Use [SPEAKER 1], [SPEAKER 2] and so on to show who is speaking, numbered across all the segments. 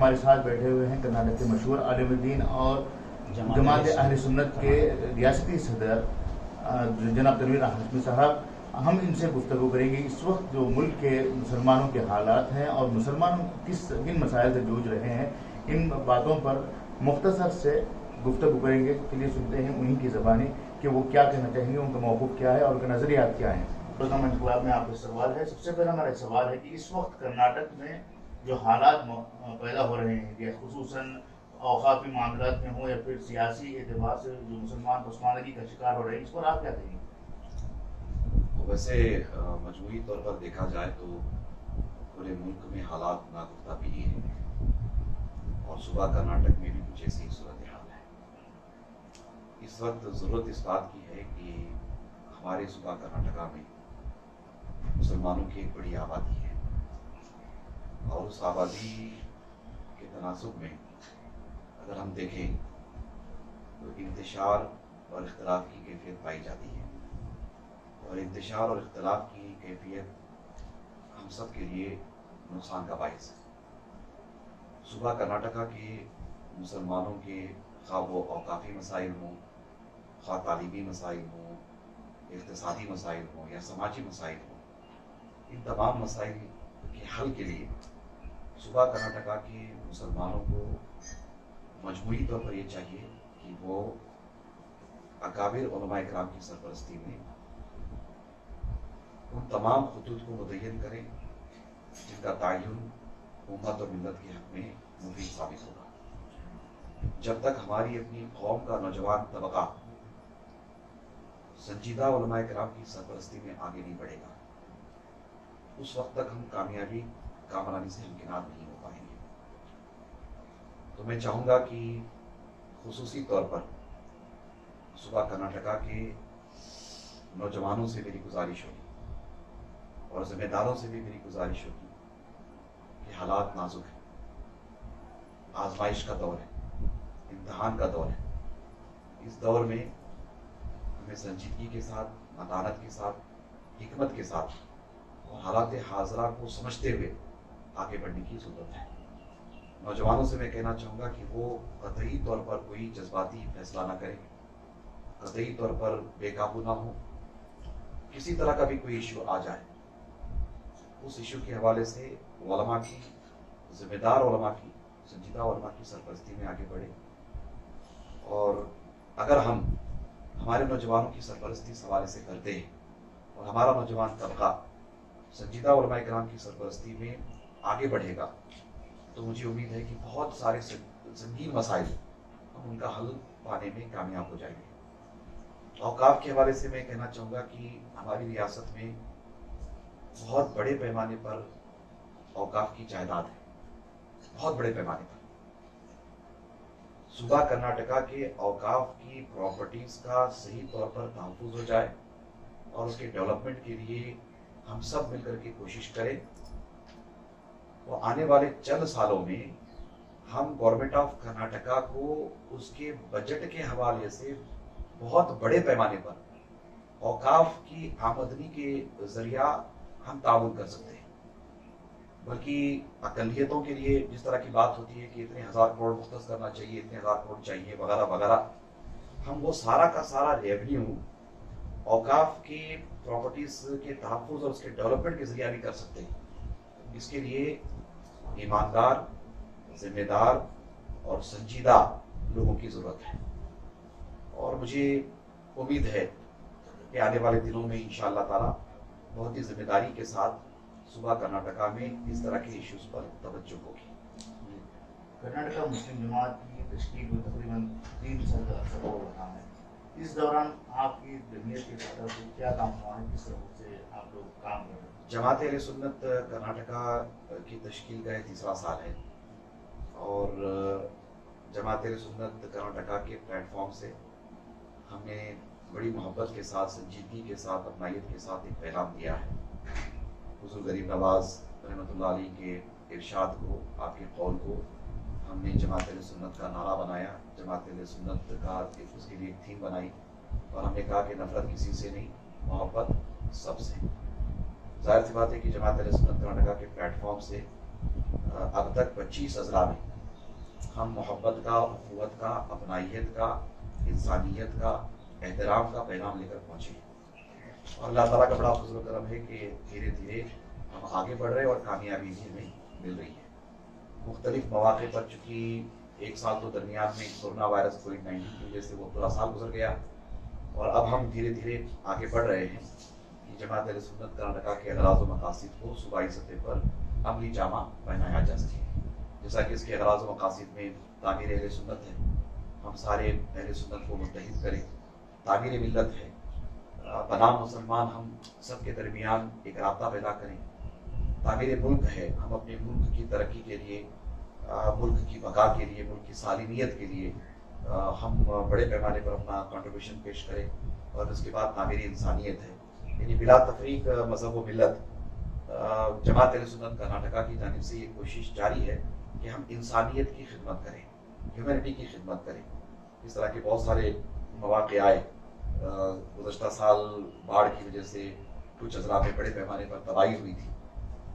[SPEAKER 1] ہمارے ساتھ بیٹھے ہوئے ہیں کرناٹک کے مشہور عالم دین اور جماعت اہل سنت کے ریاستی صدر جناب تنویر ہاشمی صاحب. ہم ان سے گفتگو کریں گے اس وقت جو ملک کے مسلمانوں کے حالات ہیں اور مسلمان کن مسائل سے جوجھ رہے ہیں، ان باتوں پر مختصر سے گفتگو کریں گے. چلیے سنتے ہیں انہی کی زبانی کہ وہ کیا کہنا چاہیں گے، ان کا موقف کیا ہے اور ان کے نظریات کیا ہیں. پروگرام انقلاب میں آپ کا سوال ہے. سب سے پہلا ہمارا سوال ہے کہ اس وقت کرناٹک میں جو حالات پیدا ہو رہے ہیں، یا خصوصاً اوقافی معاملات میں ہوں یا پھر سیاسی اعتبار سے جو مسلمان پسماندگی کا شکار ہو رہے ہیں، اس پر آپ کیا کہیں گے؟
[SPEAKER 2] ویسے مجموعی طور پر دیکھا جائے تو پورے ملک میں حالات ناگفتہ بھی ہیں اور صوبہ کرناٹک میں بھی کچھ ایسی صورتحال ہے. اس وقت ضرورت اس بات کی ہے کہ ہمارے صوبہ کرناٹکا میں مسلمانوں کی ایک بڑی آبادی ہے اور اس آبادی کے تناسب میں اگر ہم دیکھیں تو انتشار اور اختلاف کی کیفیت پائی جاتی ہے، اور انتشار اور اختلاف کی کیفیت ہم سب کے لیے نقصان کا باعث ہے. صوبہ کرناٹکا کے مسلمانوں کے خواہ وہ اوقافی مسائل ہوں، خواہ تعلیمی مسائل ہوں، اقتصادی مسائل ہوں یا سماجی مسائل ہوں، ان تمام مسائل کے حل کے لیے صوبہ کرناٹکا کے مسلمانوں کو مجموعی طور پر یہ چاہیے کہ وہ اکابر علماء کرام کی سرپرستی میں ان تمام خطوط کو متعین کریں جن کا تعین امت اور ملت کے حق میں مفید ثابت ہوگا. جب تک ہماری اپنی قوم کا نوجوان طبقہ سنجیدہ علماء کرام کی سرپرستی میں آگے نہیں بڑھے گا، اس وقت تک ہم کامیابی کامرانی سے ہمکنار نہیں ہو پائیں گے. تو میں چاہوں گا کہ خصوصی طور پر صوبہ کرناٹکا کے نوجوانوں سے میری گزارش ہوگی اور ذمہ داروں سے بھی میری گزارش ہوگی کہ حالات نازک ہیں، آزمائش کا دور ہے، امتحان کا دور ہے. اس دور میں ہمیں سنجیدگی کے ساتھ، متانت کے ساتھ، حکمت کے ساتھ اور حالات حاضرہ کو سمجھتے ہوئے آگے بڑھنے کی ضرورت ہے. نوجوانوں سے میں کہنا چاہوں گا کہ وہ قطعی طور پر کوئی جذباتی فیصلہ نہ کریں، قطعی طور پر بے قابو نہ ہوں. کسی طرح کا بھی کوئی ایشو آ جائے، اس ایشو کے حوالے سے علماء کی، ذمہ دار علماء کی، سنجیدہ علماء کی سرپرستی میں آگے بڑھے. اور اگر ہم ہمارے نوجوانوں کی سرپرستی اس حوالے سے کرتے ہیں اور ہمارا نوجوان طبقہ سنجیدہ علماء کرام کی سرپرستی میں آگے بڑھے گا تو مجھے امید ہے کہ بہت سارے سنگین مسائل ہم ان کا حل پانے میں کامیاب ہو جائیں گے. اوقاف کے حوالے سے میں کہنا چاہوں گا کہ ہماری ریاست میں بہت بڑے پیمانے پر اوقاف کی جائیداد ہے، بہت بڑے پیمانے پر. صوبہ کرناٹکا کے اوقاف کی پراپرٹیز کا صحیح طور پر تحفظ ہو جائے اور اس کے ڈیولپمنٹ کے لیے ہم سب مل کر کے کوشش کریں، تو آنے والے چند سالوں میں ہم گورنمنٹ آف کرناٹکا کو اس کے بجٹ کے حوالے سے بہت بڑے پیمانے پر اوقاف کی آمدنی کے ذریعہ ہم تعاون کر سکتے ہیں. بلکہ اقلیتوں کے لیے جس طرح کی بات ہوتی ہے کہ اتنے ہزار کروڑ مختص کرنا چاہیے، اتنے ہزار کروڑ چاہیے وغیرہ وغیرہ، ہم وہ سارا کا سارا ریونیو اوقاف کی پراپرٹیز کے تحفظ اور اس کے ڈیولپمنٹ کے ذریعہ بھی کر سکتے ہیں. اس کے لیے ایماندار، ذمہ دار اور سنجیدہ لوگوں کی ضرورت ہے. اور مجھے امید ہے کہ آنے والے دنوں میں انشاءاللہ تعالی بہت ہی ذمہ داری کے ساتھ صوبہ کرناٹکا میں اس طرح کے ایشوز پر توجہ ہوگی.
[SPEAKER 1] کرناٹکا مسلم جماعت کی تشکیل میں تقریباً 3 سال کا عرصہ ہو رہا ہے. اس دوران آپ کی جمعیت کی طرف سے کیا کام ہوا ہے، کس طرح سے آپ لوگ کام کر رہے ہیں؟
[SPEAKER 2] جماعت اہل سنت کرناٹکا کی تشکیل کا یہ تیسرا سال ہے اور جماعت اہل سنت کرناٹکا کے پلیٹ فارم سے ہم نے بڑی محبت کے ساتھ، سنجیدگی کے ساتھ، اپنائیت کے ساتھ ایک پیغام دیا ہے. حضور غریب نواز رحمۃ اللہ علیہ کے ارشاد کو، آپ کے قول کو ہم نے جماعت اہل سنت کا نعرہ بنایا، جماعت اہل سنت کا اس کے لیے ایک تھیم بنائی اور ہم نے کہا کہ نفرت کسی سے نہیں، محبت سب سے. ظاہر سی بات ہے کہ جماعت اہل سنت کرناٹکا کے پلیٹ فارم سے اب تک 25 اضلاع میں ہم محبت کا، اخوت کا، اپنائیت کا، انسانیت کا، احترام کا پیغام لے کر پہنچے. اور اللہ تعالیٰ کا بڑا فضل و کرم ہے کہ دھیرے دھیرے ہم آگے بڑھ رہے ہیں اور کامیابی بھی ہمیں مل رہی ہے. مختلف مواقع پر، چونکہ ایک سال تو درمیان میں کورونا وائرس کووڈ-19 کی وجہ سے وہ پورا سال گزر گیا، اور اب ہم دھیرے دھیرے آگے بڑھ رہے ہیں کہ جماعت اہل سنت کرناٹکا کے اغراض و مقاصد کو صوبائی سطح پر عملی جامہ پہنایا جا سکے. جیسا کہ اس کے اغراض و مقاصد میں تعمیر اہل سنت ہے، ہم سارے اہل سنت کو متحد کریں. تعمیر ملت ہے، بنام مسلمان ہم سب کے درمیان ایک رابطہ پیدا کریں. تعمیر ملک ہے، ہم اپنے ملک کی ترقی کے لیے، ملک کی بقا کے لیے، ملک کی سالمیت کے لیے ہم بڑے پیمانے پر اپنا کنٹریبیوشن پیش کریں. اور اس کے بعد تعمیر انسانیت ہے، یعنی بلا تفریق مذہب و ملت. جماعت اہل سنت کرناٹکا کی جانب سے یہ کوشش جاری ہے کہ ہم انسانیت کی خدمت کریں، ہیومینٹی کی خدمت کریں. اس طرح کے بہت سارے مواقع آئے. گزشتہ سال باڑھ کی وجہ سے کچھ اضلاع میں بڑے پیمانے پر تباہی ہوئی تھی،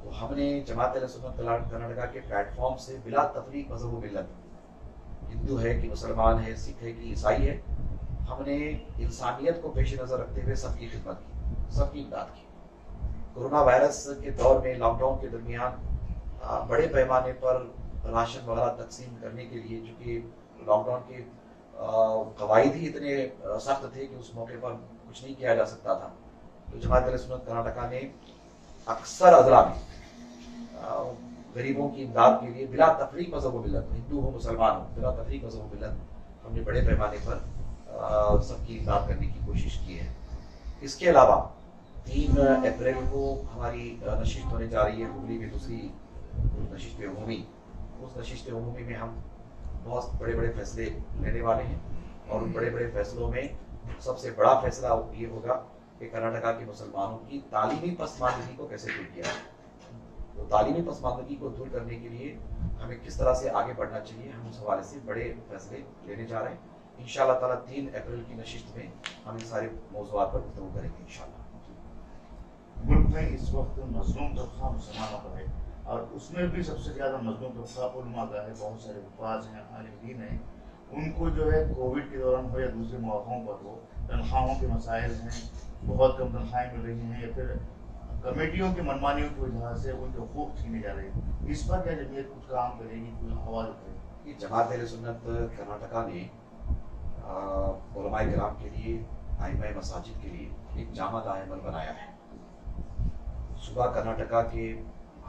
[SPEAKER 2] تو ہم نے جماعت اہل سنت کرناٹکا کے پلیٹ فارم سے بلا تفریق مذہب و ملت، ہندو ہے کہ مسلمان ہے، سکھ ہے کہ عیسائی ہے، ہم نے انسانیت کو پیش نظر رکھتے ہوئے سب کی خدمت کی، سب کی امداد کی. کورونا وائرس کے دور میں، لاک ڈاؤن کے درمیان بڑے پیمانے پر راشن وغیرہ تقسیم کرنے کے لیے، چونکہ لاک ڈاؤن کے قواعد ہی اتنے سخت تھے کہ اس موقع پر کچھ نہیں کیا جا سکتا تھا، تو جماعت اہل سنت کرناٹکا نے اکثر اضلاع میں غریبوں کی امداد کے لیے بلا تفریق مذہب و ملت، ہندو ہو مسلمان ہو، بلا تفریق مذہب و ملت ہم نے بڑے پیمانے پر سب کی امداد کرنے کی کوشش کی ہے. اس کے علاوہ 3 اپریل کو ہماری نشست ہونے جا رہی ہے ہگلی میں، دوسری نشست عمومی. اس نشست عمومی میں ہم بہت بڑے بڑے فیصلے لینے والے ہیں، اور ان بڑے بڑے فیصلوں میں سب سے بڑا فیصلہ یہ ہوگا کہ کرناٹکا کے مسلمانوں کی تعلیمی پسماندگی کو کیسے دور کیا جائے. تو تعلیمی پسماندگی کو دور کرنے کے لیے ہمیں کس طرح سے آگے بڑھنا چاہیے، ہم اس حوالے سے بڑے فیصلے لینے جا رہے ہیں. انشاءاللہ تعالیٰ 3 اپریل کی نشست میں ہم ان سارے موضوعات پر گفتگو کریں گے انشاءاللہ.
[SPEAKER 1] ملک میں اس وقت مظلوم طبقہ مسلمانوں کا ہے، اور اس میں بھی سب سے زیادہ مظلوم طبقہ علماء کا ہے. بہت سارے حفاظ ہیں، عالم دین ہیں، ان کو جو ہے کووڈ کے دوران ہو یا دوسرے مواقعوں پر ہو، تنخواہوں کے مسائل ہیں، بہت کم تنخواہیں مل رہی ہیں، یا پھر کمیٹیوں کی منمانیوں کی وجہ سے ان کے حقوق چھینے جا رہے ہیں. اس پر کیا جمعیت کچھ کام کرے گی، کوئی آواز اٹھائے گی؟
[SPEAKER 2] جماعت اہل سنت کرناٹکا نے علماء کرام کے لیے، ائمہ مساجد کے لیے ایک جامع عمل بنایا ہے. صوبہ کرناٹکا کے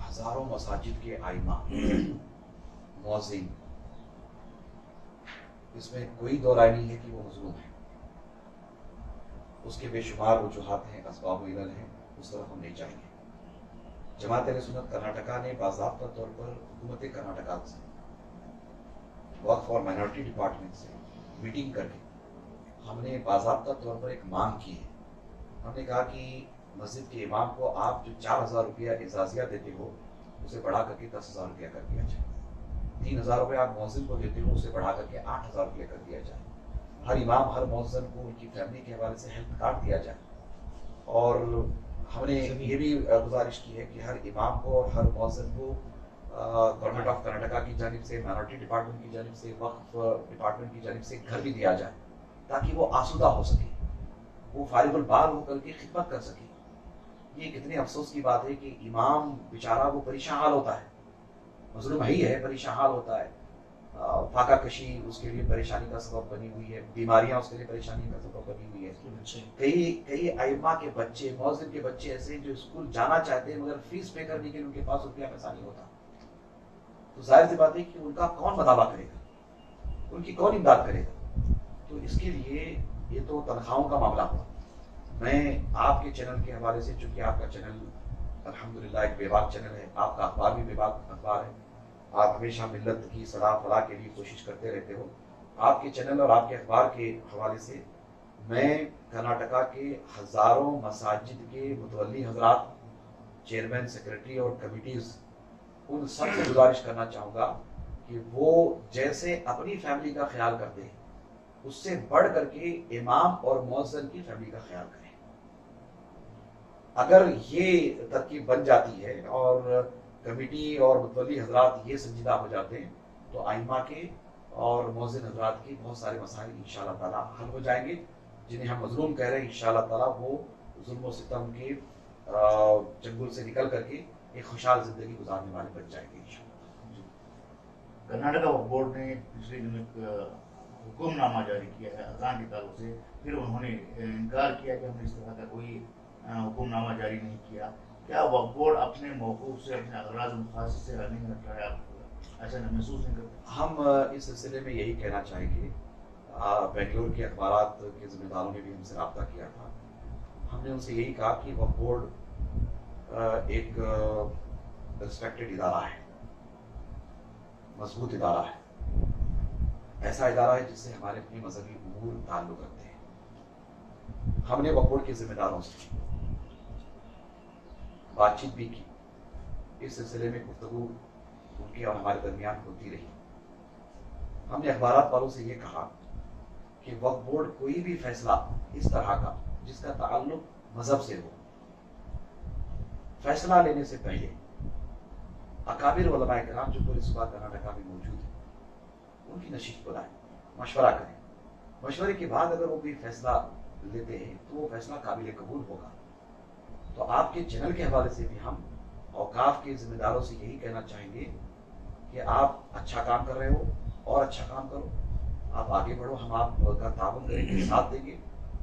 [SPEAKER 2] ہزاروں مساجد کے ائمہ، مؤذن، اس میں کوئی دو رائے نہیں ہے کہ وہ مظلوم ہے. اس کے بے شمار وجوہات ہیں، اسباب و علل ہیں، اس طرف ہم نہیں جائیں گے. جماعت اہل سنت کرناٹکا نے باضابطہ طور پر حکومت کرناٹکا سے، وقف اور مائنورٹی ڈپارٹمنٹ سے میٹنگ کر کے ہم نے باضابطہ طور پر ایک مانگ کی ہے. ہم نے کہا کہ مسجد کے امام کو آپ جو 4,000 روپیہ اعزازیہ دیتے ہو، اسے بڑھا کر کے 10,000 روپیہ کر دیا جائے. 3,000 روپیہ آپ مؤذن کو دیتے ہو، اسے بڑھا کر کے 8,000 روپیہ کر دیا جائے. ہر امام، ہر مؤذن کو ان کی فیملی کے حوالے سے ہیلتھ کارڈ دیا جائے. اور ہم نے یہ بھی گزارش کی ہے کہ ہر امام کو اور ہر مؤذن کو گورنمنٹ آف کرناٹکا کی جانب سے، مائنورٹی ڈپارٹمنٹ کی جانب سے، وقف ڈپارٹمنٹ کی جانب سے گھر بھی دیا جائے، تاکہ وہ آسودہ ہو سکے، وہ فارغ البال ہو کر کے خدمت کر سکے. یہ کتنے افسوس کی بات ہے کہ امام بیچارہ وہ پریشان حال ہوتا ہے، مظلوم ہی ہے، پریشان حال ہوتا ہے. فاقہ کشی اس کے لیے پریشانی کا سبب بنی ہوئی ہے، بیماریاں اس کے لیے پریشانی کا سبب بنی ہوئی ہے. کئی ائمہ کے بچے، مؤذن کے بچے ایسے ہیں جو اسکول جانا چاہتے ہیں، مگر فیس پے کرنے کے لیے ان کے پاس روپیہ پیسہ نہیں ہوتا. تو ظاہر سی بات ہے کہ ان کا کون مطالبہ کرے گا، ان کی کون امداد کرے گا. تو اس کے لیے یہ تو تنخواہوں کا معاملہ ہوا. میں آپ کے چینل کے حوالے سے، چونکہ آپ کا چینل الحمدللہ ایک بے باک چینل ہے، آپ کا اخبار بھی بے باک اخبار ہے، آپ ہمیشہ ملت کی صلاح فلاح کے لیے کوشش کرتے رہتے ہو. آپ کے چینل اور آپ کے اخبار کے حوالے سے میں کرناٹکا کے ہزاروں مساجد کے متولی حضرات، چیئرمین، سیکرٹری اور کمیٹیز، ان سب سے گزارش کرنا چاہوں گا کہ وہ جیسے اپنی فیملی کا خیال کرتے ہیں، اس سے بڑھ کر کے امام اور مؤذن کی فیملی کا خیال کریں. اگر یہ ترکیب بن جاتی ہے اور کمیٹی اور متولی حضرات یہ سنجیدہ ہو جاتے ہیں، تو آئمہ کے اور مؤذن حضرات کے بہت سارے مسائل انشاءاللہ تعالیٰ حل ہو جائیں گے، جنہیں ہم مظلوم کہہ رہے ہیں انشاءاللہ تعالیٰ وہ ظلم و ستم کے چنگل سے نکل کر کے ایک خوشحال زندگی گزارنے والے بن جائیں گے انشاءاللہ۔
[SPEAKER 1] کرناٹکا وقف بورڈ نے پچھلے دنوں ایک حکم نامہ جاری کیا ہے اذان کے تعلق سے، پھر انہوں نے انکار کیا کہ ہم نے اس طرح کا کوئی حکم نامہ جاری نہیں کیا۔ کیا وقف بورڈ اپنے موقف سے، اپنے اغراض و مقاصد سے نہیں ہٹ رہا ہے؟ آپ ایسا محسوس نہیں کرتے؟
[SPEAKER 2] ہم اس سلسلے میں یہی کہنا چاہیں گے، بنگلور کے اخبارات کے ذمہ داروں نے بھی ہم سے رابطہ کیا تھا، ہم نے ان سے یہی کہا کہ وقف بورڈ ایک رسپیکٹڈ ادارہ ہے، مضبوط ادارہ ہے، ایسا ادارہ ہے جس سے ہمارے اپنے مذہبی امور تعلق رکھتے ہیں۔ ہم نے وقف بورڈ کے ذمہ داروں سے بات چیت بھی کی، اس سلسلے میں گفتگو ان کی اور ہمارے درمیان ہوتی رہی۔ ہم نے اخبارات والوں سے یہ کہا کہ وقف بورڈ کوئی بھی فیصلہ اس طرح کا جس کا تعلق مذہب سے ہو، فیصلہ لینے سے پہلے اکابر علماء کرام جو پورے صوبہ کرناٹکا میں موجود ہیں ان کی نشست بلائیں، مشورہ کریں، مشورے کے بعد اگر وہ کوئی فیصلہ لیتے ہیں تو وہ فیصلہ قابل قبول ہوگا۔ تو آپ کے چینل کے حوالے سے بھی ہم اوقاف کے ذمہ داروں سے یہی کہنا چاہیں گے کہ آپ اچھا کام کر رہے ہو اور اچھا کام کرو، آپ آگے بڑھو، ہم آپ کا تعاون کریں گے، ساتھ دیں گے،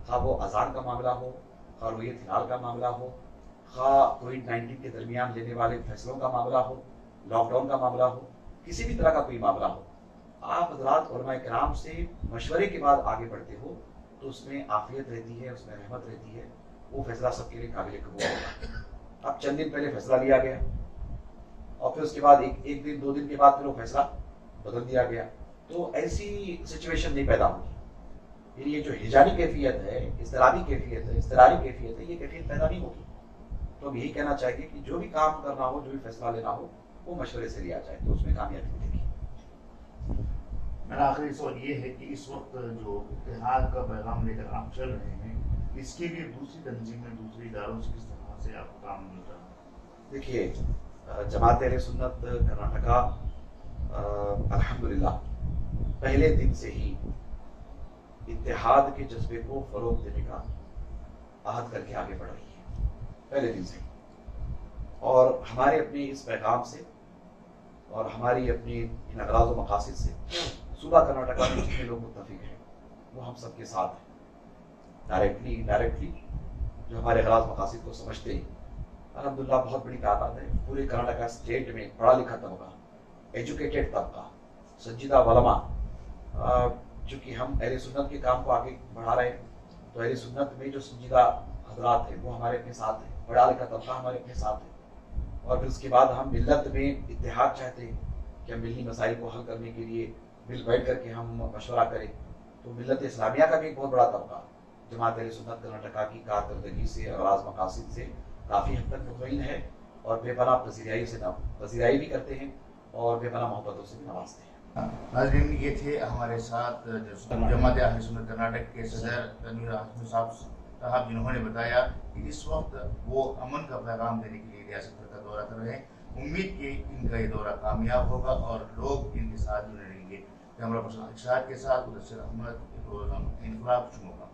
[SPEAKER 2] خواہ وہ اذان کا معاملہ ہو، خواہ رویت ہلال کا معاملہ ہو، خواہ کووڈ-19 کے درمیان لینے والے فیصلوں کا معاملہ ہو، لاک ڈاؤن کا معاملہ ہو، کسی بھی طرح کا کوئی معاملہ ہو، آپ حضرات علماء کرام سے مشورے کے بعد آگے بڑھتے ہو تو اس میں عافیت رہتی ہے، اس میں رحمت رہتی ہے، وہ فیصلہ سب کے لیے قابل قبول ہوگا۔ اب چند دن پہلے فیصلہ لیا گیا اور پھر اس کے بعد ایک دن 2 دن کے بعد پھر وہ فیصلہ بدل دیا گیا، تو ایسی سچویشن نہیں پیدا ہوگی۔ پھر یہ جو ہجانی کیفیت ہے، اضطرابی کیفیت ہے، اضطراری کیفیت ہے، یہ کیفیت پیدا نہیں ہوگی۔ تو ہم یہی کہنا چاہیں گے کہ جو بھی کام کرنا ہو، جو بھی فیصلہ لینا ہو، وہ مشورے سے لیا جائے تو اس میں کامیابی ملے گی۔
[SPEAKER 1] میرا آخری سوال یہ ہے کہ اس وقت جو اتحاد کا پیغام لے کر آپ چل رہے ہیں، اس کے لیے دوسری تنظیمیں، دوسرے اداروں سے کس طرح سے آپ کو کام مل رہا ہے؟
[SPEAKER 2] دیکھیے، جماعت اہل سنت کرناٹکا الحمدللہ پہلے دن سے ہی اتحاد کے جذبے کو فروغ دینے کا عہد کر کے آگے بڑھ رہی ہے، پہلے دن سے ہی، اور ہمارے اپنے اس پیغام سے اور ہماری اپنی ان اغراض و مقاصد سے صوبہ کرناٹکا میں جتنے لوگ متفق ہیں وہ ہم سب کے ساتھ ہیں، ڈائریکٹلی انڈائریکٹلی جو ہمارے اغراض مقاصد کو سمجھتے ہیں۔ الحمدللہ بہت بڑی تعداد ہے پورے کرناٹکا اسٹیٹ میں، پڑھا لکھا طبقہ، ایجوکیٹڈ طبقہ، سنجیدہ علماء، چونکہ ہم اہل سنت کے کام کو آگے بڑھا رہے ہیں تو اہل سنت میں جو سنجیدہ حضرات ہیں وہ ہمارے اپنے ساتھ ہیں، پڑھا لکھا طبقہ ہمارے اپنے ساتھ ہے، اور پھر اس کے بعد ہم ملت میں اتحاد چاہتے ہیں کہ ہم ملی مسائل کو حل کرنے کے لیے مل بیٹھ کر کے ہم مشورہ کریں۔ تو ملت اسلامیہ کا بھی ایک بہت بڑا طبقہ جماعت اہل سنت کرناٹکا کی کارکردگی سے، اغراض مقاصد سے کافی حد تک مطمئن ہے اور بے پناہ پذیرائی بھی کرتے ہیں اور بے پناہ محبتوں سے بھی نوازتے ہیں۔
[SPEAKER 1] ناظرین، یہ تھے ہمارے ساتھ جماعت اہل سنت کرناٹک کے صدر تنویر ہاشمی صاحب، جنہوں نے بتایا کہ اس وقت وہ امن کا پیغام دینے کے لیے ریاست بھر کا دورہ کر رہے ہیں۔ امید کہ ان کا یہ دورہ کامیاب ہوگا اور لوگ ان کے ساتھ جڑے رہیں گے۔ کیمرہ پرسن ارشاد کے ساتھ مدثر احمد، انقلاب شموگا۔